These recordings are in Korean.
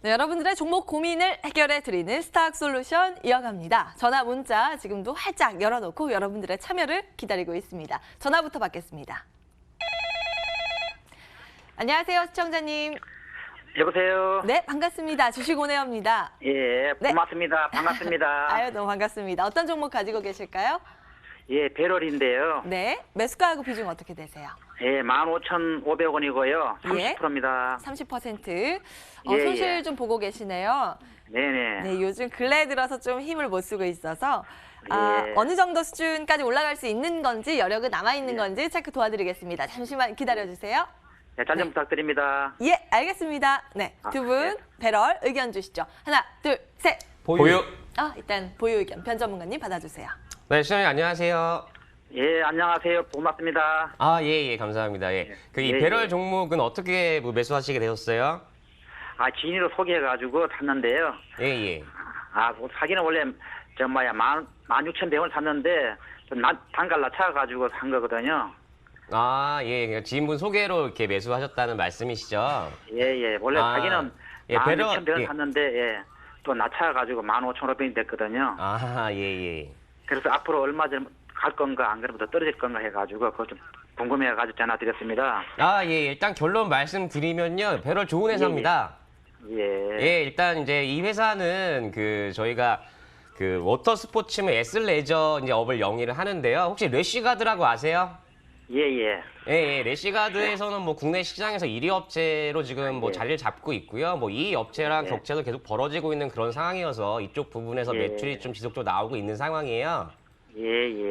네, 여러분들의 종목 고민을 해결해 드리는 스타학 솔루션 이어갑니다. 전화 문자 지금도 활짝 열어놓고 여러분들의 참여를 기다리고 있습니다. 전화부터 받겠습니다. 안녕하세요, 시청자님. 여보세요. 네, 반갑습니다. 주식오네어입니다. 예, 네. 고맙습니다. 반갑습니다. 아유, 너무 반갑습니다. 어떤 종목 가지고 계실까요? 예, 배럴인데요. 네, 매수가하고 비중 어떻게 되세요? 예, 15,500원이고요. 예. 30%입니다. 30%. 예, 손실 예. 좀 보고 계시네요. 네네. 네, 요즘 근래 들어서 좀 힘을 못 쓰고 있어서 예. 어느 정도 수준까지 올라갈 수 있는 건지 여력은 남아있는 예. 건지 체크 도와드리겠습니다. 잠시만 기다려주세요. 네, 잘 좀 부탁드립니다. 예, 알겠습니다. 네, 아, 두 분 예. 배럴 의견 주시죠. 하나, 둘, 셋. 보유. 일단 보유 의견 변 전문가님 받아주세요. 네, 시청자 안녕하세요. 예, 안녕하세요. 고맙습니다. 예, 감사합니다. 예. 이 예, 배럴 예. 종목은 어떻게 매수하시게 되셨어요? 지인으로 소개해가지고 샀는데요. 예. 사기는 원래 16,100원 샀는데 좀 단가를 낮춰가지고 산 거거든요. 예. 그러니까 지인분 소개로 이렇게 매수하셨다는 말씀이시죠? 예. 원래 사기는 예, 배럴, 16,100원 예. 샀는데 또 낮춰가지고 15,500원이 됐거든요. 예. 그래서 앞으로 얼마 전 갈 건가 안 그러면 더 떨어질 건가 해가지고 그거 좀 궁금해가지고 전화 드렸습니다. 예. 일단 결론 말씀드리면요. 배럴 좋은 회사입니다. 예. 일단 이제 이 회사는 저희가 워터 스포츠물 S레저 이제 업을 영위를 하는데요. 혹시 래쉬가드라고 아세요? 예. 예, 래쉬가드에서는 국내 시장에서 1위 업체로 지금 예. 자리를 잡고 있고요. 이 업체랑 예. 격차도 계속 벌어지고 있는 그런 상황이어서 이쪽 부분에서 예. 매출이 좀 지속적으로 나오고 있는 상황이에요. 예.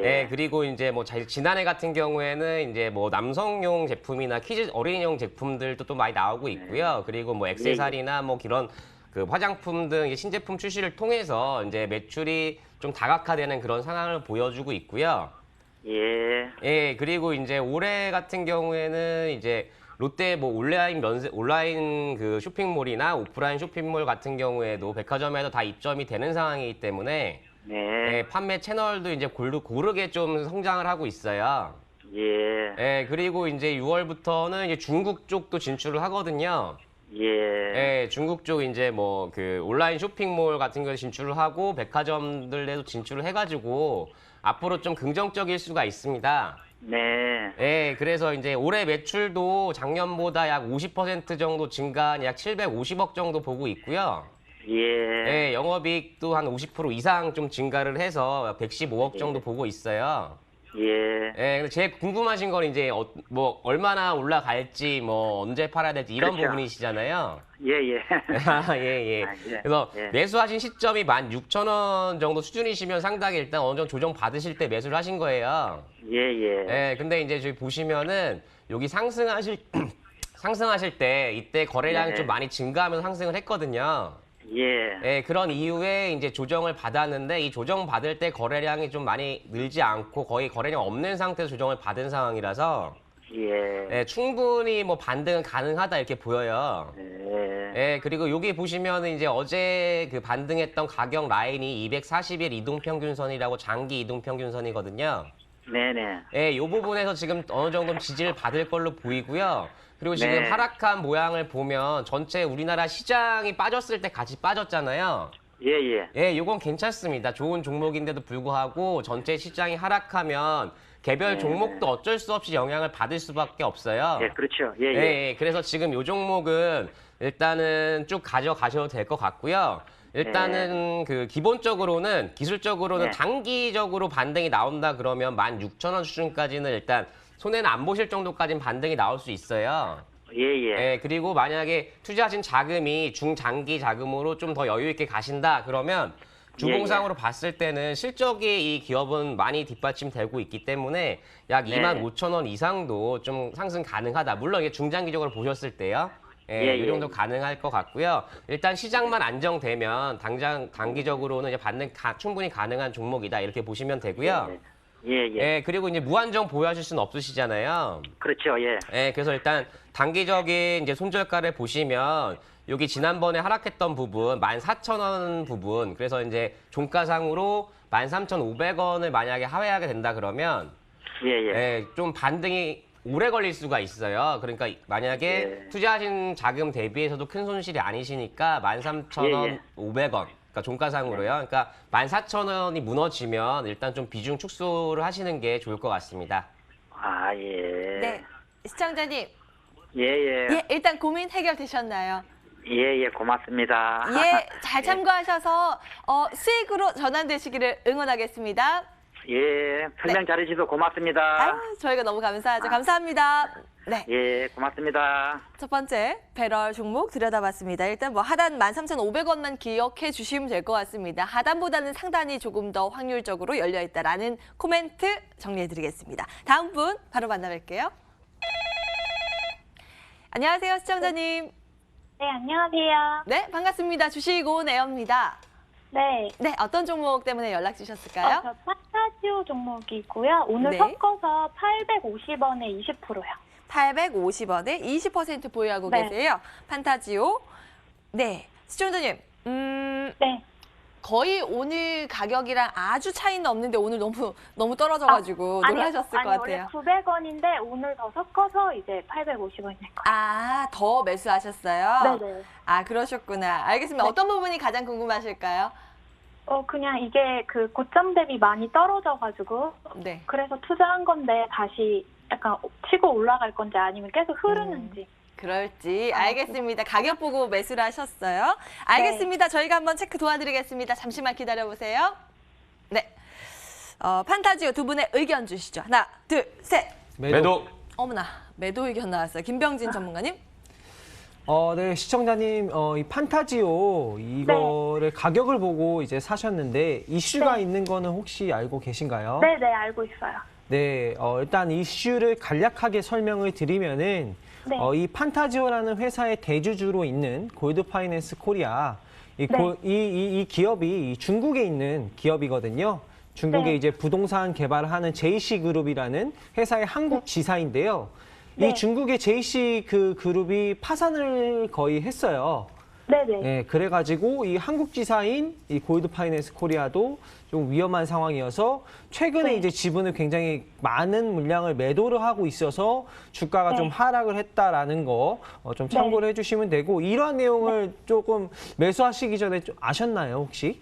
예, 그리고 이제 지난해 같은 경우에는 이제 남성용 제품이나 어린이용 제품들도 또 많이 나오고 있고요. 그리고 액세서리나 그런 화장품 등 이제 신제품 출시를 통해서 이제 매출이 좀 다각화되는 그런 상황을 보여주고 있고요. 예. 그리고 이제 올해 같은 경우에는 이제 롯데 온라인 쇼핑몰이나 오프라인 쇼핑몰 같은 경우에도 백화점에도 다 입점이 되는 상황이기 때문에 네. 판매 채널도 이제 고르게 좀 성장을 하고 있어요. 예. 그리고 이제 6월부터는 이제 중국 쪽도 진출을 하거든요. 예. 중국 쪽 이제 온라인 쇼핑몰 같은 거 진출을 하고 백화점들에도 진출을 해가지고 앞으로 좀 긍정적일 수가 있습니다. 네. 그래서 이제 올해 매출도 작년보다 약 50% 정도 증가한 약 750억 정도 보고 있고요. 예. 영업이익도 한 50% 이상 좀 증가를 해서 115억 정도 보고 있어요. 예. 근데 제일 궁금하신 건 이제 얼마나 올라갈지 언제 팔아야 될지 이런 그렇죠. 부분이시잖아요. 예. 예. 예. 그래서 예. 매수하신 시점이 16,000원 정도 수준이시면 상당히 일단 어느 정도 조정 받으실 때 매수를 하신 거예요. 예. 근데 이제 저희 보시면은 여기 상승하실 때 이때 거래량이 네. 좀 많이 증가하면서 상승을 했거든요. 예. 그런 이후에 이제 조정을 받았는데 이 조정 받을 때 거래량이 좀 많이 늘지 않고 거의 거래량 없는 상태에서 조정을 받은 상황이라서 예. 충분히 반등은 가능하다 이렇게 보여요. 예. 그리고 여기 보시면은 이제 어제 반등했던 가격 라인이 240일 이동평균선이라고 장기 이동평균선이거든요. 네네. 이 부분에서 지금 어느 정도 지지를 받을 걸로 보이고요. 그리고 지금 네. 하락한 모양을 보면 전체 우리나라 시장이 빠졌을 때 같이 빠졌잖아요. 예. 이건 괜찮습니다. 좋은 종목인데도 불구하고 전체 시장이 하락하면 개별 네. 종목도 어쩔 수 없이 영향을 받을 수밖에 없어요. 예, 그렇죠. 예. 그래서 지금 이 종목은 일단은 쭉 가져가셔도 될 것 같고요. 일단은 기본적으로는 기술적으로는 네. 단기적으로 반등이 나온다 그러면 16,000원 수준까지는 일단 손해는 안 보실 정도까지는 반등이 나올 수 있어요. 예. 그리고 만약에 투자하신 자금이 중장기 자금으로 좀 더 여유 있게 가신다 그러면 주봉상으로 봤을 때는 실적이 이 기업은 많이 뒷받침되고 있기 때문에 약 네. 25,000원 이상도 좀 상승 가능하다. 물론 이게 중장기적으로 보셨을 때요. 이 정도 가능할 것 같고요. 일단 시장만 안정되면 단기적으로는 이제 충분히 가능한 종목이다 이렇게 보시면 되고요. 예. 그리고 이제 무한정 보유하실 수는 없으시잖아요. 그렇죠. 예. 그래서 일단 단기적인 이제 손절가를 보시면 여기 지난번에 하락했던 부분 14,000원 부분 그래서 이제 종가상으로 13,500원을 만약에 하회하게 된다 그러면 예. 좀 반등이 오래 걸릴 수가 있어요. 그러니까 만약에 예. 투자하신 자금 대비해서도 큰 손실이 아니시니까 13,500원. 그러니까 종가상으로요. 그러니까 14,000원이 무너지면 일단 좀 비중 축소를 하시는 게 좋을 것 같습니다. 아, 예. 네. 시청자님, 예, 예. 예, 일단 고민 해결되셨나요? 예, 예, 고맙습니다. 예, 잘 참고하셔서 수익으로 전환되시기를 응원하겠습니다. 예, 설명 잘해주셔서 고맙습니다. 아유, 저희가 너무 감사하죠. 감사합니다. 네. 예, 고맙습니다. 첫 번째 배럴 종목 들여다봤습니다. 일단 뭐 하단 13,500원만 기억해 주시면 될 것 같습니다. 하단보다는 상단이 조금 더 확률적으로 열려 있다라는 코멘트 정리해 드리겠습니다. 다음 분 바로 만나뵐게요. 안녕하세요, 시청자님. 네, 안녕하세요. 네, 반갑습니다. 주식온 에어입니다. 네. 네, 어떤 종목 때문에 연락 주셨을까요? 저 판타지오 종목이고요. 오늘 네. 섞어서 850원에 20%요. 850원에 20% 보유하고 네. 계세요. 판타지오. 네, 시청자님. 네. 거의 오늘 가격이랑 아주 차이는 없는데 오늘 너무 떨어져가지고 놀라셨을 것 같아요. 원래 900원인데 오늘 더 섞어서 이제 850원인 거예요. 아, 더 매수하셨어요? 네네. 아, 그러셨구나. 알겠습니다. 네. 어떤 부분이 가장 궁금하실까요? 그냥 이게 그 고점 대비 많이 떨어져가지고 네. 그래서 투자한 건데 다시 약간 치고 올라갈 건지 아니면 계속 흐르는지. 그럴지 알겠습니다. 가격 보고 매수를 하셨어요. 알겠습니다. 저희가 한번 체크 도와드리겠습니다. 잠시만 기다려보세요. 네, 판타지오 두 분의 의견 주시죠. 하나, 둘, 셋. 매도. 어머나, 매도 의견 나왔어요. 김병진 전문가님. 네, 시청자님, 이 판타지오 이거를 가격을 보고 이제 사셨는데 이슈가 네. 있는 거는 혹시 알고 계신가요? 네네, 알고 있어요. 네, 일단 이슈를 간략하게 설명을 드리면은 네. 이 판타지오라는 회사의 대주주로 있는 골드 파이낸스 코리아 이 기업이 중국에 있는 기업이거든요. 중국에 네. 이제 부동산 개발을 하는 JC 그룹이라는 회사의 한국 지사인데요. 네. 이 중국의 JC 그 그룹이 파산을 거의 했어요. 네네. 네, 그래가지고 이 한국 지사인 이 골드 파이낸스 코리아도 좀 위험한 상황이어서 최근에 네. 이제 지분을 굉장히 많은 물량을 매도를 하고 있어서 주가가 네. 좀 하락을 했다라는 거 좀 참고를 해주시면 되고 이러한 내용을 조금 매수하시기 전에 좀 아셨나요 혹시?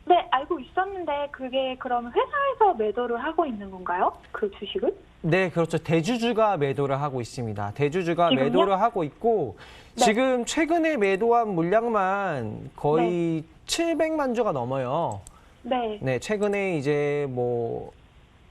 네, 알고 있었는데 그게 그러면 회사에서 매도를 하고 있는 건가요? 그 주식을? 네, 그렇죠. 대주주가 매도를 하고 있습니다. 대주주가 지금요? 매도를 하고 있고 네. 지금 최근에 매도한 물량만 거의 700만 주가 넘어요. 네. 네, 최근에 이제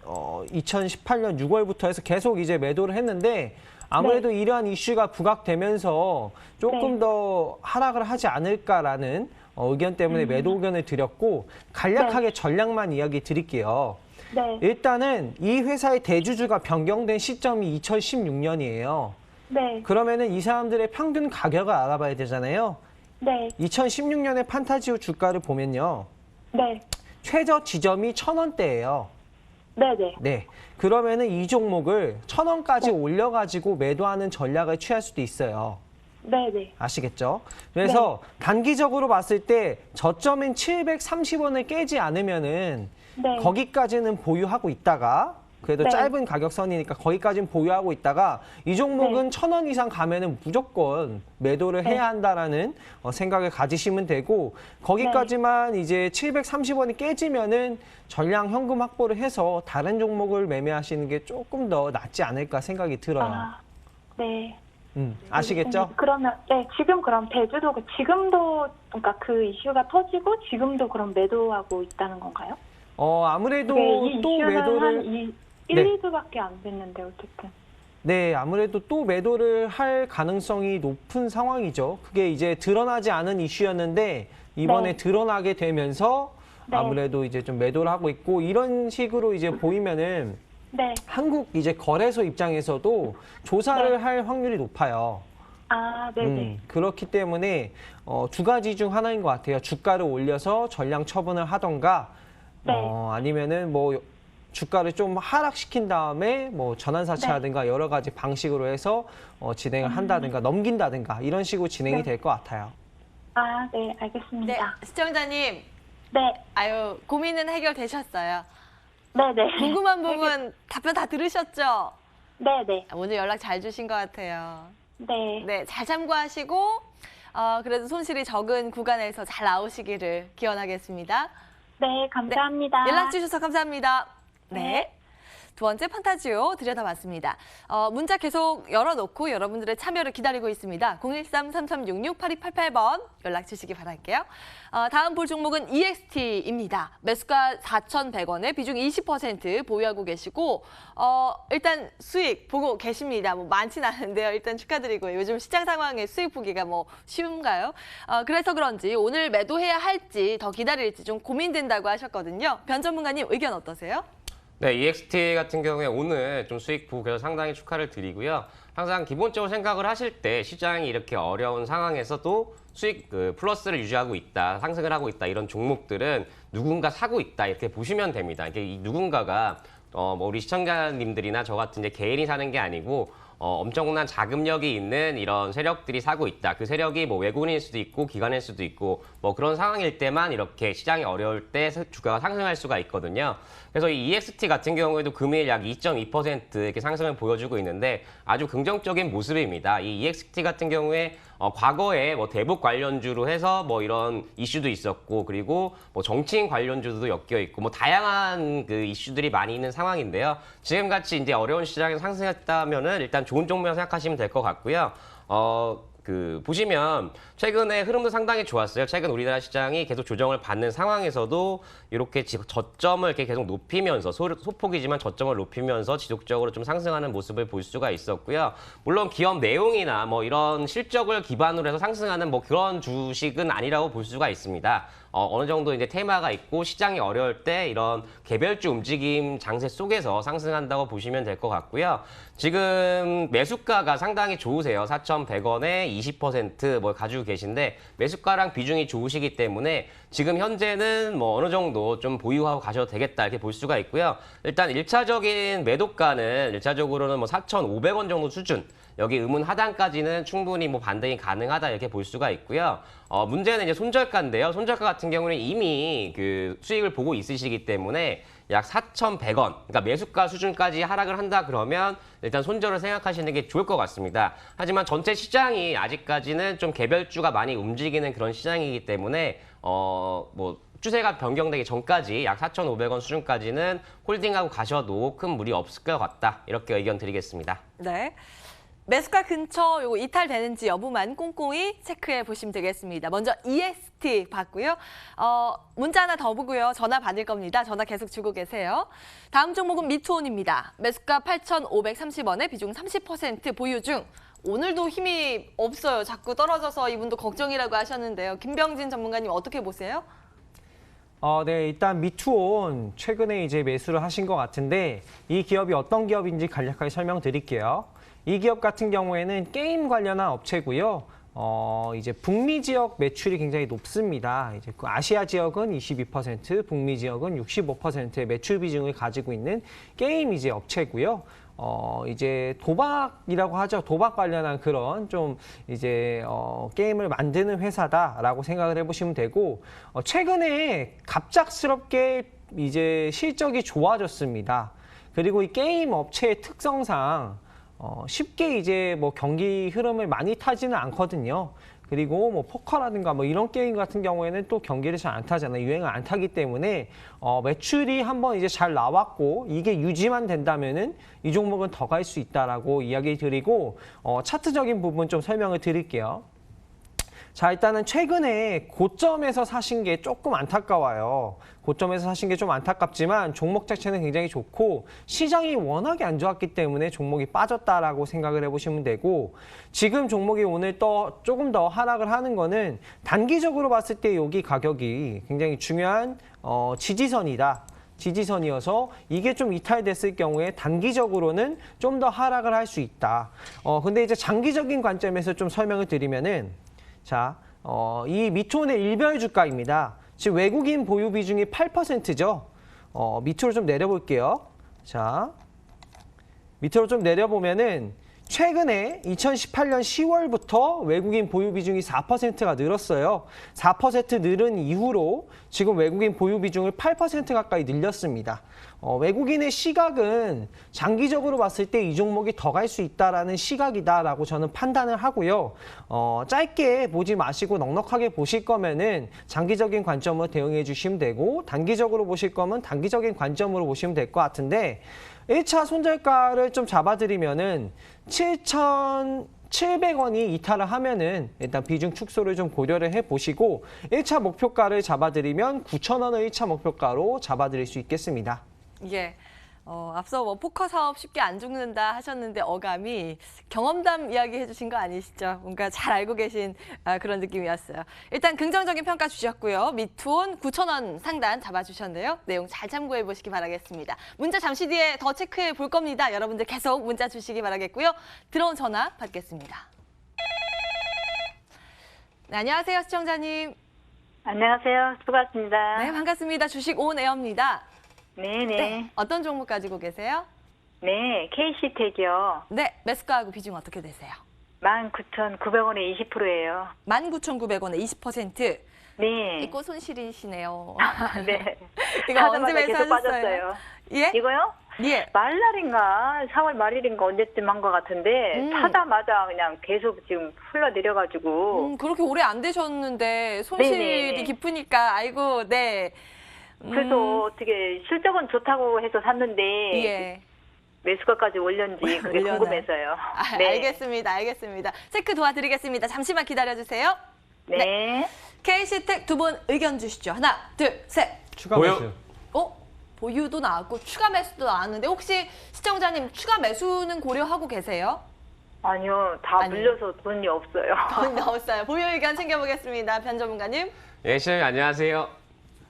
2018년 6월부터 해서 계속 이제 매도를 했는데 아무래도 이러한 이슈가 부각되면서 조금 네. 더 하락을 하지 않을까라는 의견 때문에 매도 의견을 드렸고 간략하게 전략만 이야기 드릴게요. 네. 일단은 이 회사의 대주주가 변경된 시점이 2016년이에요. 네. 그러면은 이 사람들의 평균 가격을 알아봐야 되잖아요. 네. 2016년에 판타지오 주가를 보면요. 네. 최저 지점이 1,000원대예요. 네네. 네. 그러면은 이 종목을 1,000원까지 올려가지고 매도하는 전략을 취할 수도 있어요. 네네. 아시겠죠? 그래서 단기적으로 봤을 때 저점인 730원을 깨지 않으면은 네. 거기까지는 보유하고 있다가 그래도 네. 짧은 가격선이니까 거기까지는 보유하고 있다가 이 종목은 1,000원 이상 가면은 무조건 매도를 해야 한다라는 생각을 가지시면 되고 거기까지만 이제 730원이 깨지면은 전량 현금 확보를 해서 다른 종목을 매매하시는 게 조금 더 낫지 않을까 생각이 들어요. 아, 네. 아시겠죠? 그러면 지금 그럼 대주도 지금도 그러니까 그 이슈가 터지고 지금도 그럼 매도하고 있다는 건가요? 아무래도 이 또 이슈는 매도를 한 1, 네. 2주밖에 안 됐는데 어쨌든. 네, 아무래도 또 매도를 할 가능성이 높은 상황이죠. 그게 이제 드러나지 않은 이슈였는데 이번에 네. 드러나게 되면서 네. 아무래도 이제 좀 매도를 하고 있고 이런 식으로 이제 보이면은 네. 한국 이제 거래소 입장에서도 조사를 네. 할 확률이 높아요. 아, 네네. 그렇기 때문에 두 가지 중 하나인 것 같아요. 주가를 올려서 전량 처분을 하던가 네. 아니면은 주가를 좀 하락시킨 다음에 전환사채라든가 여러 가지 방식으로 해서 진행을 한다든가 넘긴다든가 이런 식으로 진행이 네. 될 것 같아요. 아, 네, 네, 알겠습니다. 시청자님. 네. 아유, 고민은 해결되셨어요. 네네. 궁금한 부분 답변 다 들으셨죠? 네네. 오늘 연락 잘 주신 것 같아요. 네. 네, 잘 참고하시고 그래도 손실이 적은 구간에서 잘 나오시기를 기원하겠습니다. 네, 감사합니다. 연락 주셔서 감사합니다. 네. 네. 두 번째 판타지오 들여다봤습니다. 문자 계속 열어놓고 여러분들의 참여를 기다리고 있습니다. 013-3366-8288번 연락 주시기 바랄게요. 다음 볼 종목은 EXT입니다. 매수가 4,100원에 비중 20% 보유하고 계시고 일단 수익 보고 계십니다. 뭐 많진 않은데요. 일단 축하드리고요. 요즘 시장 상황에 수익 보기가 뭐 쉬운가요? 그래서 그런지 오늘 매도해야 할지 더 기다릴지 좀 고민된다고 하셨거든요. 변 전문가님 의견 어떠세요? 네, EXT 같은 경우에 오늘 좀 수익 보고서 상당히 축하를 드리고요. 항상 기본적으로 생각을 하실 때 시장이 이렇게 어려운 상황에서도 수익 플러스를 유지하고 있다, 상승을 하고 있다 이런 종목들은 누군가 사고 있다 이렇게 보시면 됩니다. 이게 이 누군가가 뭐 우리 시청자님들이나 저 같은 이제 개인이 사는 게 아니고 엄청난 자금력이 있는 이런 세력들이 사고 있다. 그 세력이 뭐 외국인일 수도 있고 기관일 수도 있고 뭐 그런 상황일 때만 이렇게 시장이 어려울 때 주가가 상승할 수가 있거든요. 그래서 이 EXT 같은 경우에도 금일 약 2.2% 이렇게 상승을 보여주고 있는데 아주 긍정적인 모습입니다. 이 EXT 같은 경우에 과거에 뭐 대북 관련주로 해서 뭐 이런 이슈도 있었고 그리고 뭐 정치인 관련주도 엮여 있고 뭐 다양한 그 이슈들이 많이 있는 상황인데요. 지금같이 이제 어려운 시장에서 상승했다면은 일단 좋은 종목이라고 생각하시면 될 것 같고요. 보시면 최근에 흐름도 상당히 좋았어요. 최근 우리나라 시장이 계속 조정을 받는 상황에서도 이렇게 저점을 이렇게 계속 높이면서 소폭이지만 저점을 높이면서 지속적으로 좀 상승하는 모습을 볼 수가 있었고요. 물론 기업 내용이나 뭐 이런 실적을 기반으로 해서 상승하는 뭐 그런 주식은 아니라고 볼 수가 있습니다. 어느 정도 이제 테마가 있고 시장이 어려울 때 이런 개별주 움직임 장세 속에서 상승한다고 보시면 될 것 같고요. 지금 매수가가 상당히 좋으세요. 4,100원에 20%뭐 가지고 계신데 매수가랑 비중이 좋으시기 때문에 지금 현재는 뭐 어느 정도 좀 보유하고 가셔도 되겠다 이렇게 볼 수가 있고요. 일단 1차적인 매도가는 1차적으로는 뭐 4,500원 정도 수준. 여기 음운 하단까지는 충분히 뭐 반등이 가능하다 이렇게 볼 수가 있고요. 문제는 이제 손절가인데요. 손절가 같은 경우는 이미 그 수익을 보고 있으시기 때문에 약 4,100원, 그러니까 매수가 수준까지 하락을 한다 그러면 일단 손절을 생각하시는 게 좋을 것 같습니다. 하지만 전체 시장이 아직까지는 좀 개별주가 많이 움직이는 그런 시장이기 때문에 뭐 추세가 변경되기 전까지 약 4,500원 수준까지는 홀딩하고 가셔도 큰 무리 없을 것 같다. 이렇게 의견 드리겠습니다. 네. 매수가 근처 요거 이탈되는지 여부만 꼼꼼히 체크해 보시면 되겠습니다. 먼저 EXT 봤고요. 문자 하나 더 보고요. 전화 받을 겁니다. 전화 계속 주고 계세요. 다음 종목은 미투온입니다. 매수가 8,530원에 비중 30% 보유 중. 오늘도 힘이 없어요. 자꾸 떨어져서 이분도 걱정이라고 하셨는데요. 김병진 전문가님 어떻게 보세요? 네, 일단 미투온 최근에 이제 매수를 하신 것 같은데 이 기업이 어떤 기업인지 간략하게 설명드릴게요. 이 기업 같은 경우에는 게임 관련한 업체고요. 이제 북미 지역 매출이 굉장히 높습니다. 이제 그 아시아 지역은 22%, 북미 지역은 65%의 매출 비중을 가지고 있는 게임 이제 업체고요. 이제 도박이라고 하죠. 도박 관련한 그런 좀 이제 게임을 만드는 회사다라고 생각을 해보시면 되고 최근에 갑작스럽게 이제 실적이 좋아졌습니다. 그리고 이 게임 업체의 특성상 쉽게 이제 뭐 경기 흐름을 많이 타지는 않거든요. 그리고 뭐 포커라든가 뭐 이런 게임 같은 경우에는 또 경기를 잘 안 타잖아요. 유행을 안 타기 때문에 매출이 한번 이제 잘 나왔고 이게 유지만 된다면은 이 종목은 더 갈 수 있다라고 이야기 드리고 차트적인 부분 좀 설명을 드릴게요. 자, 일단은 최근에 고점에서 사신 게 조금 안타까워요. 고점에서 사신 게 좀 안타깝지만 종목 자체는 굉장히 좋고 시장이 워낙에 안 좋았기 때문에 종목이 빠졌다라고 생각을 해보시면 되고 지금 종목이 오늘 조금 더 하락을 하는 거는 단기적으로 봤을 때 여기 가격이 굉장히 중요한 지지선이다. 지지선이어서 이게 좀 이탈됐을 경우에 단기적으로는 좀 더 하락을 할 수 있다. 근데 이제 장기적인 관점에서 좀 설명을 드리면은 자, 이 미투온의 일별 주가입니다. 지금 외국인 보유 비중이 8%죠. 밑으로 좀 내려볼게요. 자, 밑으로 좀 내려보면은 최근에 2018년 10월부터 외국인 보유 비중이 4%가 늘었어요. 4% 늘은 이후로 지금 외국인 보유 비중을 8% 가까이 늘렸습니다. 외국인의 시각은 장기적으로 봤을 때 이 종목이 더 갈 수 있다라는 시각이다라고 저는 판단을 하고요. 짧게 보지 마시고 넉넉하게 보실 거면은 장기적인 관점으로 대응해 주시면 되고, 단기적으로 보실 거면 단기적인 관점으로 보시면 될 것 같은데, 1차 손절가를 좀 잡아드리면은 7,700원이 이탈을 하면은 일단 비중 축소를 좀 고려를 해보시고, 1차 목표가를 잡아드리면 9,000원을 1차 목표가로 잡아드릴 수 있겠습니다. 예. 앞서 뭐 포커 사업 쉽게 안 죽는다 하셨는데 어감이 경험담 이야기 해주신 거 아니시죠? 뭔가 잘 알고 계신 그런 느낌이었어요. 일단 긍정적인 평가 주셨고요. 미투온 9,000원 상단 잡아주셨는데요. 내용 잘 참고해 보시기 바라겠습니다. 문자 잠시 뒤에 더 체크해 볼 겁니다. 여러분들 계속 문자 주시기 바라겠고요. 들어온 전화 받겠습니다. 네, 안녕하세요, 시청자님. 안녕하세요. 수고하셨습니다. 네, 반갑습니다. 주식 온에어입니다. 네네. 어떤 종목 가지고 계세요? 네, KC텍이요. 네, 매수가하고 비중 어떻게 되세요? 19,900원에 20%예요. 19,900원에 20%. 네. 이거 손실이시네요. 네. 이거 언제 하자마자 계속 매수하셨어요? 빠졌어요. 예? 이거요? 예. 말날인가 4월 말일인가 언제쯤 한 것 같은데 사자마자 그냥 계속 지금 흘러내려가지고 그렇게 오래 안 되셨는데 손실이 네네네. 깊으니까 아이고 네. 그래서 어떻게 실적은 좋다고 해서 샀는데 예. 매수가까지 올렸는지 그게 올려놔요. 궁금해서요. 네. 알겠습니다. 체크 도와드리겠습니다. 잠시만 기다려주세요. 네. KC텍 두 분 의견 주시죠. 하나, 둘, 셋. 추가 보유. 매수. 보유도 나왔고 추가 매수도 나왔는데 혹시 시청자님 추가 매수는 고려하고 계세요? 아니요. 다 아니요. 물려서 돈이 없어요. 돈 넣었어요. 보유 의견 챙겨보겠습니다. 변 전문가님. 예, 시청자 안녕하세요.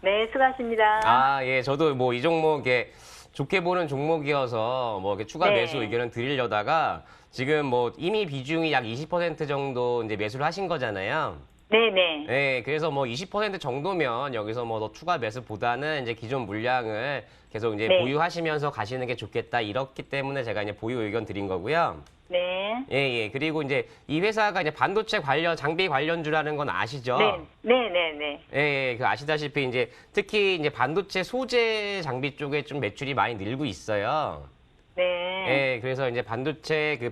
네, 수고하십니다. 예, 저도 뭐 이 종목에 좋게 보는 종목이어서 뭐 이렇게 추가 네. 매수 의견을 드리려다가 지금 뭐 이미 비중이 약 20% 정도 이제 매수를 하신 거잖아요. 네네. 네, 그래서 뭐 20% 정도면 여기서 뭐 더 추가 매수보다는 이제 기존 물량을 계속 이제 네. 보유하시면서 가시는 게 좋겠다. 이렇기 때문에 제가 이제 보유 의견 드린 거고요. 네. 예. 그리고 이제 이 회사가 이제 반도체 관련, 장비 관련주라는 건 아시죠? 네네네. 예, 그 아시다시피 이제 특히 이제 반도체 소재 장비 쪽에 좀 매출이 많이 늘고 있어요. 네. 예, 그래서 이제 반도체 그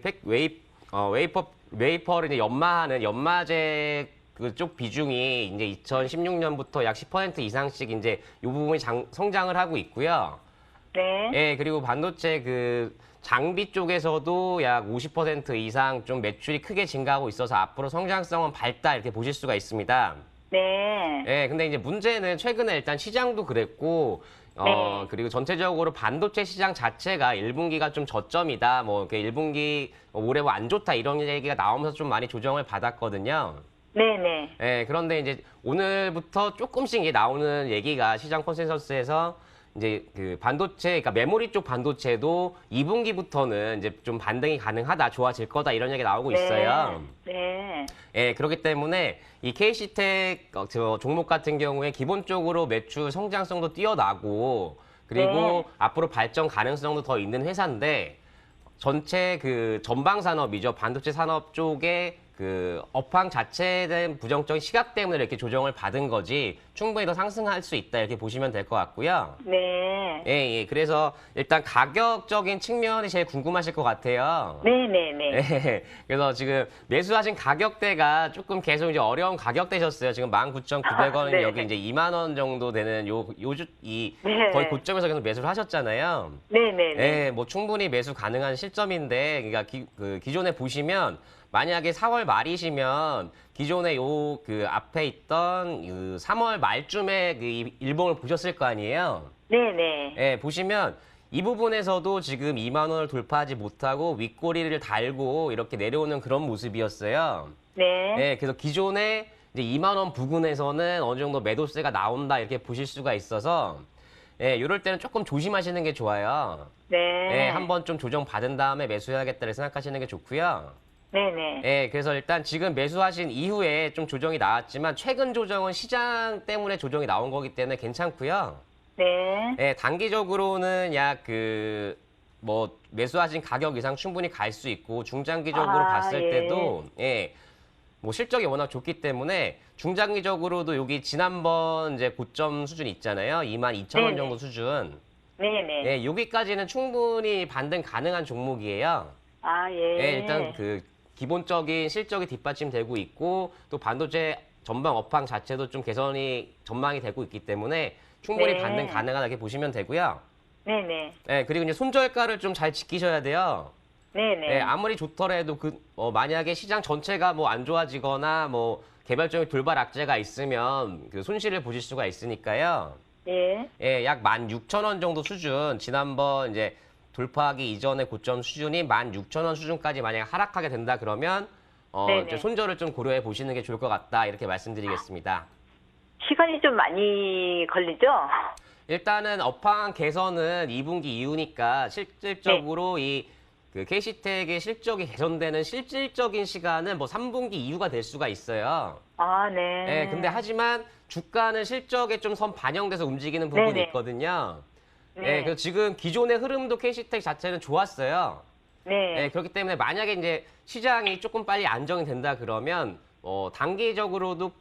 웨이퍼를 이제 연마하는 연마제 그쪽 비중이 이제 2016년부터 약 10% 이상씩 이제 이 부분이 성장을 하고 있고요. 네. 예, 그리고 반도체 그 장비 쪽에서도 약 50% 이상 좀 매출이 크게 증가하고 있어서 앞으로 성장성은 밝다 이렇게 보실 수가 있습니다. 네. 예, 근데 이제 문제는 최근에 일단 시장도 그랬고, 네. 그리고 전체적으로 반도체 시장 자체가 1분기가 좀 저점이다, 뭐, 이렇게 1분기 올해 뭐 안 좋다 이런 얘기가 나오면서 좀 많이 조정을 받았거든요. 네네. 예, 그런데 이제 오늘부터 조금씩 이제 나오는 얘기가 시장 컨센서스에서 이제 그 반도체, 그러니까 메모리 쪽 반도체도 2분기부터는 이제 좀 반등이 가능하다, 좋아질 거다 이런 얘기가 나오고 있어요. 네. 예, 그렇기 때문에 이 KC텍 저 종목 같은 경우에 기본적으로 매출 성장성도 뛰어나고 그리고 네. 앞으로 발전 가능성도 더 있는 회사인데 전체 그 전방 산업이죠. 반도체 산업 쪽에 그 업황 자체에 대한 부정적인 시각 때문에 이렇게 조정을 받은 거지 충분히 더 상승할 수 있다 이렇게 보시면 될 것 같고요. 네. 예. 그래서 일단 가격적인 측면이 제일 궁금하실 것 같아요. 네네네. 예. 그래서 지금 매수하신 가격대가 조금 계속 이제 어려운 가격대셨어요. 지금 19,900원 네. 여기 이제 2만 원 정도 되는 네. 거의 고점에서 계속 매수를 하셨잖아요. 네네네. 예, 뭐 충분히 매수 가능한 실점인데, 그러니까 기존에 보시면 만약에 4월 말이시면 기존에 그 앞에 있던 그 3월 말쯤에 그 일봉을 보셨을 거 아니에요. 네네. 예, 보시면 이 부분에서도 지금 2만 원을 돌파하지 못하고 윗꼬리를 달고 이렇게 내려오는 그런 모습이었어요. 네. 예, 그래서 기존에 이제 2만 원 부근에서는 어느 정도 매도세가 나온다 이렇게 보실 수가 있어서 예, 이럴 때는 조금 조심하시는 게 좋아요. 네. 예, 한번 좀 조정 받은 다음에 매수해야겠다를 생각하시는 게 좋고요. 네네. 예, 그래서 일단 지금 매수하신 이후에 좀 조정이 나왔지만 최근 조정은 시장 때문에 조정이 나온 거기 때문에 괜찮고요. 네. 예, 단기적으로는 약 뭐 매수하신 가격 이상 충분히 갈 수 있고 중장기적으로 아, 봤을 예. 때도 뭐 실적이 워낙 좋기 때문에 중장기적으로도 여기 지난번 이제 고점 수준 있잖아요. 22,000원 네네. 정도 수준. 네네. 예, 여기까지는 충분히 반등 가능한 종목이에요. 아, 예. 예, 일단 그 기본적인 실적이 뒷받침되고 있고 또 반도체 전방 업황 자체도 좀 개선이 전망이 되고 있기 때문에 충분히 네. 반등 가능하다고 보시면 되고요. 네네. 예, 그리고 이제 손절가를 좀 잘 지키셔야 돼요. 네네. 예, 아무리 좋더라도 만약에 시장 전체가 뭐 안 좋아지거나 뭐 개별적인 돌발 악재가 있으면 그 손실을 보실 수가 있으니까요. 예. 예, 약 16,000원 정도 수준, 지난번 이제 돌파하기 이전의 고점 수준이 16,000원 수준까지 만약에 하락하게 된다 그러면 네네. 이제 손절을 좀 고려해 보시는 게 좋을 것 같다 이렇게 말씀드리겠습니다. 시간이 좀 많이 걸리죠? 일단은 업황 개선은 2분기 이후니까 실질적으로 그 KC텍의 실적이 개선되는 실질적인 시간은 뭐 3분기 이후가 될 수가 있어요. 아, 네. 예, 근데 하지만 주가는 실적에 좀 선 반영돼서 움직이는 부분이 네네. 있거든요. 네. 예, 그래서 지금 기존의 흐름도 KC텍 자체는 좋았어요. 네. 예, 그렇기 때문에 만약에 이제 시장이 조금 빨리 안정이 된다 그러면 단기적으로도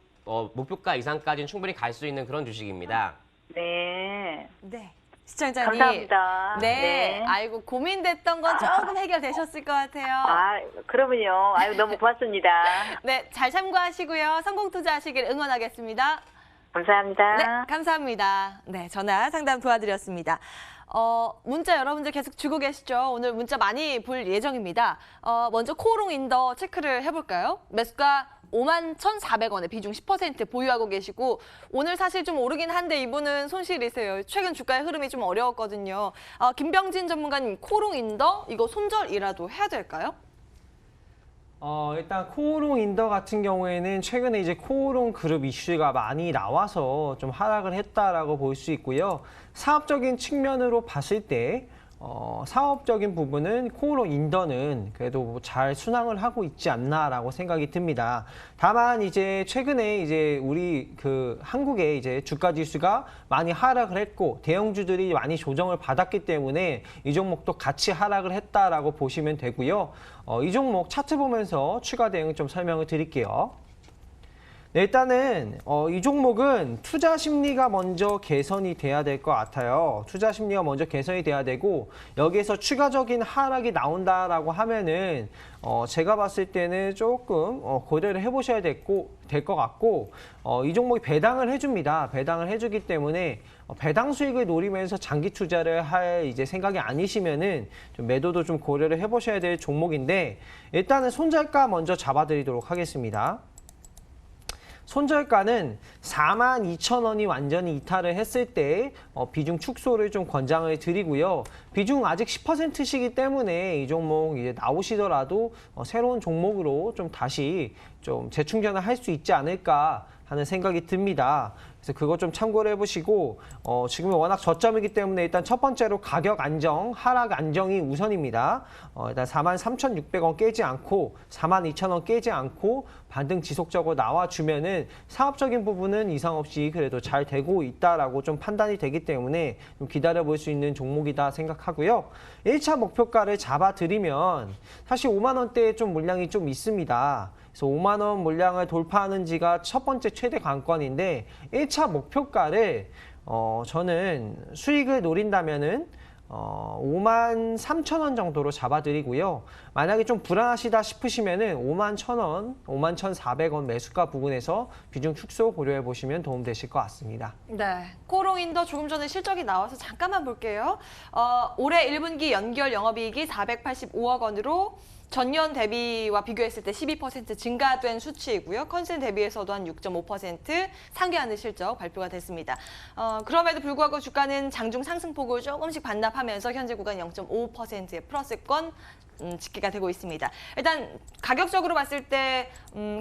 목표가 이상까지는 충분히 갈 수 있는 그런 주식입니다. 네. 네. 시청자님. 감사합니다. 네. 아이고, 고민됐던 건 조금 해결되셨을 것 같아요. 아, 그러면요. 아유, 너무 고맙습니다. 네. 잘 참고하시고요. 성공 투자하시길 응원하겠습니다. 감사합니다. 네. 감사합니다. 네. 전화 상담 도와드렸습니다. 문자 여러분들 계속 주고 계시죠? 오늘 문자 많이 볼 예정입니다. 먼저 코오롱 인더 체크를 해볼까요? 매수가 51,400원에 비중 10% 보유하고 계시고 오늘 사실 좀 오르긴 한데 이분은 손실이세요. 최근 주가의 흐름이 좀 어려웠거든요. 김병진 전문가님, 코오롱 인더 이거 손절이라도 해야 될까요? 일단 코오롱 인더 같은 경우에는 최근에 이제 코오롱 그룹 이슈가 많이 나와서 좀 하락을 했다라고 볼 수 있고요. 사업적인 측면으로 봤을 때 사업적인 부분은 코오롱 인더는 그래도 잘 순항을 하고 있지 않나라고 생각이 듭니다. 다만 이제 최근에 이제 우리 그 한국의 이제 주가 지수가 많이 하락을 했고 대형주들이 많이 조정을 받았기 때문에 이 종목도 같이 하락을 했다라고 보시면 되고요. 이 종목 차트 보면서 추가 대응 좀 설명을 드릴게요. 네, 일단은 이 종목은 투자 심리가 먼저 개선이 돼야 될 것 같아요. 투자 심리가 먼저 개선이 돼야 되고 여기에서 추가적인 하락이 나온다라고 하면은 제가 봤을 때는 조금 고려를 해보셔야 될 것 같고 이 종목이 배당을 해줍니다. 배당을 해주기 때문에 배당 수익을 노리면서 장기 투자를 할 이제 생각이 아니시면은 좀 매도도 좀 고려를 해보셔야 될 종목인데 일단은 손절가 먼저 잡아드리도록 하겠습니다. 손절가는 42,000원이 완전히 이탈을 했을 때 비중 축소를 좀 권장을 드리고요. 비중 아직 10%시기 때문에 이 종목 이제 나오시더라도 새로운 종목으로 좀 다시 좀 재충전을 할 수 있지 않을까 하는 생각이 듭니다. 그래서 그거 좀 참고를 해보시고 지금은 워낙 저점이기 때문에 일단 첫 번째로 가격 안정, 하락 안정이 우선입니다. 일단 43,600원 깨지 않고 42,000원 깨지 않고 반등 지속적으로 나와주면은 사업적인 부분은 이상 없이 그래도 잘 되고 있다라고 좀 판단이 되기 때문에 좀 기다려볼 수 있는 종목이다 생각하고요. 1차 목표가를 잡아드리면 사실 5만 원대에 좀 물량이 좀 있습니다. 그래서 5만 원 물량을 돌파하는지가 첫 번째 최대 관건인데 1차 목표가를 저는 수익을 노린다면은 53,000원 정도로 잡아드리고요. 만약에 좀 불안하시다 싶으시면은 51,000원, 51,400원 매수가 부근에서 비중 축소 고려해 보시면 도움 되실 것 같습니다. 네, 코오롱 인더 조금 전에 실적이 나와서 잠깐만 볼게요. 올해 1분기 연결 영업이익이 485억 원으로 전년 대비와 비교했을 때 12% 증가된 수치이고요. 컨센 대비해서도 한 6.5% 상회하는 실적 발표가 됐습니다. 그럼에도 불구하고 주가는 장중 상승폭을 조금씩 반납하면서 현재 구간 0.5%의 플러스권 집계가 되고 있습니다. 일단 가격적으로 봤을 때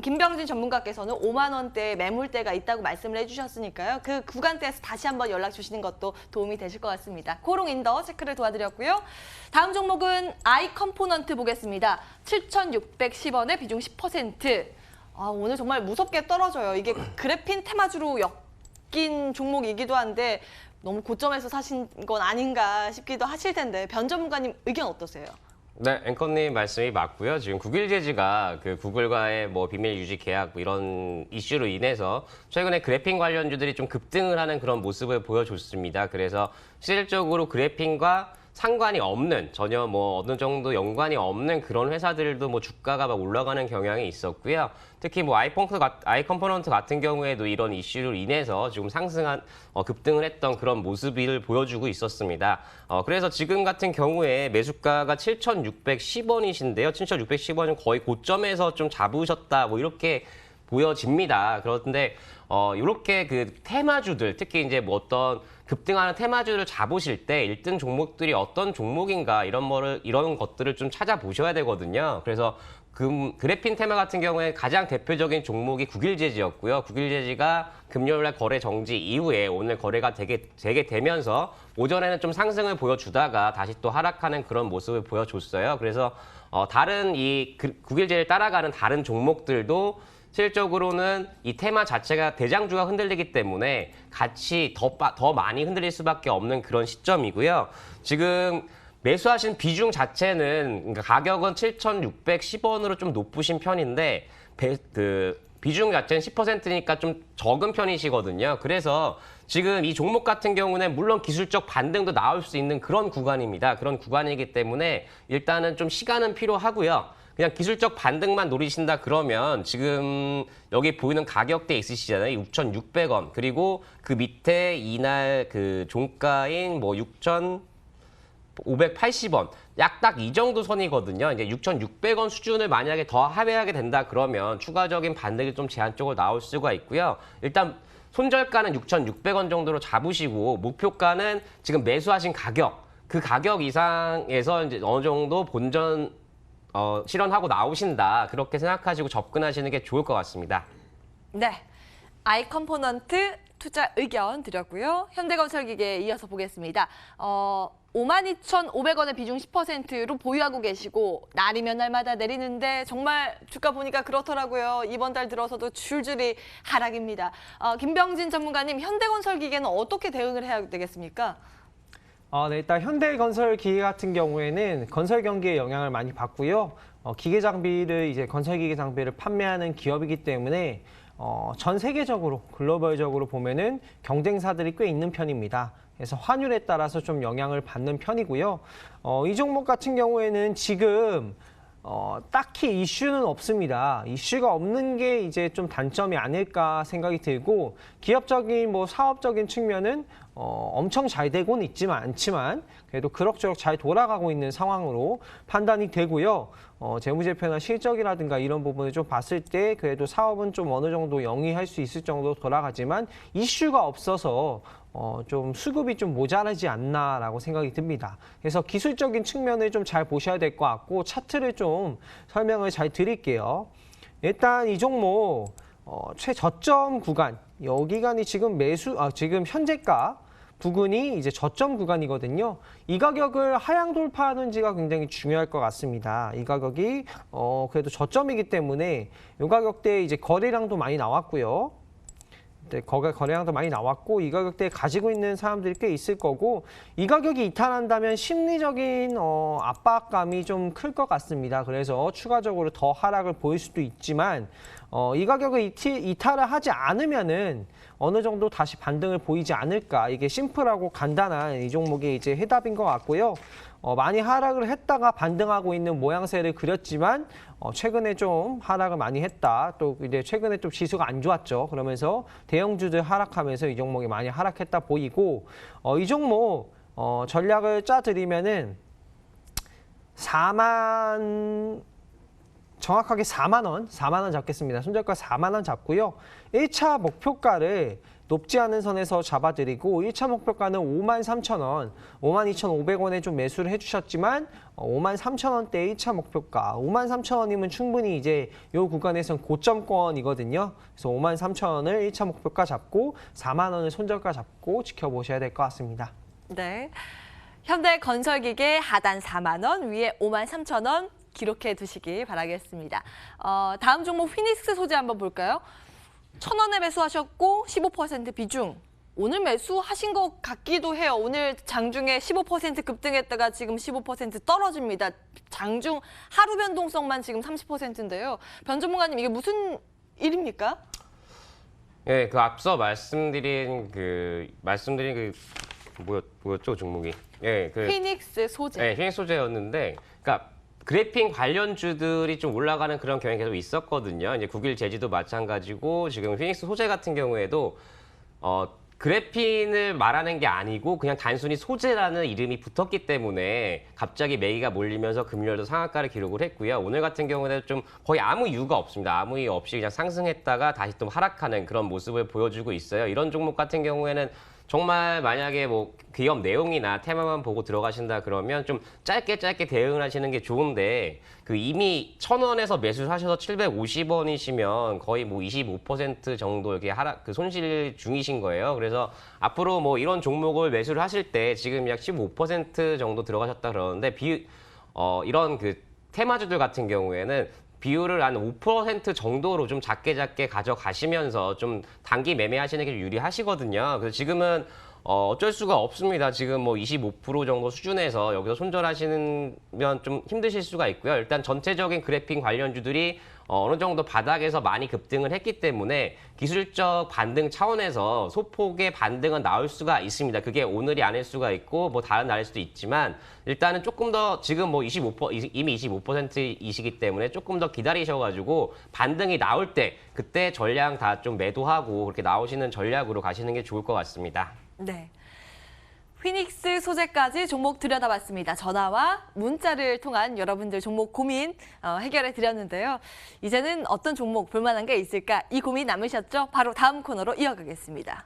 김병진 전문가께서는 5만 원대 매물대가 있다고 말씀을 해주셨으니까요. 그 구간대에서 다시 한번 연락 주시는 것도 도움이 되실 것 같습니다. 코오롱 인더 체크를 도와드렸고요. 다음 종목은 아이 컴포넌트 보겠습니다. 7,610원에 비중 10%. 오늘 정말 무섭게 떨어져요. 이게 그래핀 테마주로 엮인 종목이기도 한데 너무 고점에서 사신 건 아닌가 싶기도 하실 텐데 변 전문가님 의견 어떠세요? 네, 앵커님 말씀이 맞고요. 지금 구글재즈가 그 구글과의 뭐 비밀 유지 계약 뭐 이런 이슈로 인해서 최근에 그래핀 관련주들이 좀 급등을 하는 그런 모습을 보여줬습니다. 그래서 실질적으로 그래핀과 상관이 없는, 전혀 뭐 어느 정도 연관이 없는 그런 회사들도 뭐 주가가 막 올라가는 경향이 있었고요. 특히 뭐 아이컴포넌트 같은 경우에도 이런 이슈로 인해서 지금 급등을 했던 그런 모습을 보여주고 있었습니다. 그래서 지금 같은 경우에 매수가가 7,610원이신데요. 7,610원은 거의 고점에서 좀 잡으셨다, 뭐 이렇게 보여집니다. 그런데 이렇게 그 테마주들, 특히 이제 뭐 어떤 급등하는 테마주를 잡으실 때 1등 종목들이 어떤 종목인가 이런 것들을 좀 찾아보셔야 되거든요. 그래서 그래핀 테마 같은 경우에 가장 대표적인 종목이 국일재지였고요. 국일재지가 금요일날 거래 정지 이후에 오늘 거래가 되게 되면서 오전에는 좀 상승을 보여주다가 다시 또 하락하는 그런 모습을 보여줬어요. 그래서 다른 국일재지를 따라가는 다른 종목들도 실질적으로는 이 테마 자체가 대장주가 흔들리기 때문에 같이 더 많이 흔들릴 수밖에 없는 그런 시점이고요. 지금 매수하신 비중 자체는, 그러니까 가격은 7,610원으로 좀 높으신 편인데 비중 자체는 10%니까 좀 적은 편이시거든요. 그래서 지금 이 종목 같은 경우는 물론 기술적 반등도 나올 수 있는 그런 구간입니다. 그런 구간이기 때문에 일단은 좀 시간은 필요하고요. 그냥 기술적 반등만 노리신다 그러면 지금 여기 보이는 가격대 있으시잖아요. 6,600원. 그리고 그 밑에 이날 그 종가인 뭐 6,580원. 약 딱 이 정도 선이거든요. 이제 6,600원 수준을 만약에 더 하회하게 된다 그러면 추가적인 반등이 좀 제한적으로 나올 수가 있고요. 일단 손절가는 6,600원 정도로 잡으시고 목표가는 지금 매수하신 가격, 그 가격 이상에서 이제 어느 정도 본전 실현하고 나오신다. 그렇게 생각하시고 접근하시는 게 좋을 것 같습니다. 네, 아이컴포넌트 투자 의견 드렸고요. 현대건설기계에 이어서 보겠습니다. 52,500원의 비중 10%로 보유하고 계시고 날이면 날마다 내리는데 정말 주가 보니까 그렇더라고요. 이번 달 들어서도 줄줄이 하락입니다. 김병진 전문가님, 현대건설기계는 어떻게 대응을 해야 되겠습니까? 네, 일단 현대건설기계 같은 경우에는 건설 경기에 영향을 많이 받고요. 기계 장비를 건설 기계 장비를 판매하는 기업이기 때문에 전 세계적으로 글로벌적으로 보면은 경쟁사들이 꽤 있는 편입니다. 그래서 환율에 따라서 좀 영향을 받는 편이고요. 이 종목 같은 경우에는 지금 딱히 이슈는 없습니다. 이슈가 없는 게 이제 좀 단점이 아닐까 생각이 들고, 기업적인 뭐 사업적인 측면은 엄청 잘 되고는 있지만 않지만 그래도 그럭저럭 잘 돌아가고 있는 상황으로 판단이 되고요. 재무제표나 실적이라든가 이런 부분을 좀 봤을 때 그래도 사업은 좀 어느 정도 영위할 수 있을 정도로 돌아가지만 이슈가 없어서 좀 수급이 좀 모자라지 않나라고 생각이 듭니다. 그래서 기술적인 측면을 좀 잘 보셔야 될 것 같고 차트를 좀 설명을 잘 드릴게요. 일단 이 종목 최저점 구간, 여기간이 지금 지금 현재가 부근이 이제 저점 구간이거든요. 이 가격을 하향 돌파하는지가 굉장히 중요할 것 같습니다. 이 가격이 그래도 저점이기 때문에 이 가격대에 이제 거래량도 많이 나왔고요. 네, 거래량도 많이 나왔고 이 가격대에 가지고 있는 사람들이 꽤 있을 거고, 이 가격이 이탈한다면 심리적인 압박감이 좀 클 것 같습니다. 그래서 추가적으로 더 하락을 보일 수도 있지만 이 가격을 이탈을 하지 않으면은 어느 정도 다시 반등을 보이지 않을까. 이게 심플하고 간단한 이 종목의 이제 해답인 것 같고요. 많이 하락을 했다가 반등하고 있는 모양새를 그렸지만 최근에 좀 하락을 많이 했다. 또 이제 최근에 좀 지수가 안 좋았죠. 그러면서 대형주들 하락하면서 이 종목이 많이 하락했다 보이고, 이 종목 전략을 짜드리면은 정확하게 4만 원 잡겠습니다. 손절가 4만 원 잡고요. 1차 목표가를 높지 않은 선에서 잡아드리고 1차 목표가는 53,000원, 52,500원에 좀 매수를 해주셨지만 53,000원대 1차 목표가, 53,000원이면 충분히 이제 이 구간에서는 고점권이거든요. 그래서 53,000원을 1차 목표가 잡고 4만 원을 손절가 잡고 지켜보셔야 될 것 같습니다. 네, 현대건설기계 하단 4만 원, 위에 53,000원 기록해 두시기 바라겠습니다. 다음 종목 휘닉스 소재 한번 볼까요? 1,000원에 매수하셨고 15% 비중, 오늘 매수하신 것 같기도 해요. 오늘 장중에 15% 급등했다가 지금 15% 떨어집니다. 장중 하루 변동성만 지금 30%인데요. 변 전문가님, 이게 무슨 일입니까? 예, 그 앞서 말씀드린 뭐였죠, 종목이? 예, 그 피닉스 소재. 네, 휘잉 소재였는데, 그러니까 그래핀 관련주들이 좀 올라가는 그런 경향이 계속 있었거든요. 이제 국일 제지도 마찬가지고 지금 휘닉스 소재 같은 경우에도 그래핀을 말하는 게 아니고 그냥 단순히 소재라는 이름이 붙었기 때문에 갑자기 매기가 몰리면서 금요일도 상한가를 기록을 했고요. 오늘 같은 경우는 좀 거의 아무 이유가 없습니다. 아무 이유 없이 그냥 상승했다가 다시 또 하락하는 그런 모습을 보여주고 있어요. 이런 종목 같은 경우에는 정말 만약에 뭐 기업 내용이나 테마만 보고 들어가신다 그러면 좀 짧게 대응을 하시는 게 좋은데, 그 이미 1,000원에서 매수를 하셔서 750원이시면 거의 뭐 25% 정도 이렇게 손실 중이신 거예요. 그래서 앞으로 뭐 이런 종목을 매수를 하실 때 지금 약 15% 정도 들어가셨다 그러는데 이런 그 테마주들 같은 경우에는 비율을 한 5% 정도로 좀 작게 가져가시면서 좀 단기 매매하시는 게 좀 유리하시거든요. 그래서 지금은 어쩔 수가 없습니다. 지금 뭐 25% 정도 수준에서 여기서 손절하시면 좀 힘드실 수가 있고요. 일단 전체적인 그래픽 관련주들이 어느 정도 바닥에서 많이 급등을 했기 때문에 기술적 반등 차원에서 소폭의 반등은 나올 수가 있습니다. 그게 오늘이 아닐 수가 있고 뭐 다른 날일 수도 있지만, 일단은 조금 더 지금 뭐 이미 25%이시기 때문에 조금 더 기다리셔가지고 반등이 나올 때 그때 전량 다 좀 매도하고 그렇게 나오시는 전략으로 가시는 게 좋을 것 같습니다. 네. 휘닉스 소재까지 종목 들여다봤습니다. 전화와 문자를 통한 여러분들 종목 고민 해결해 드렸는데요. 이제는 어떤 종목 볼만한 게 있을까? 이 고민 남으셨죠? 바로 다음 코너로 이어가겠습니다.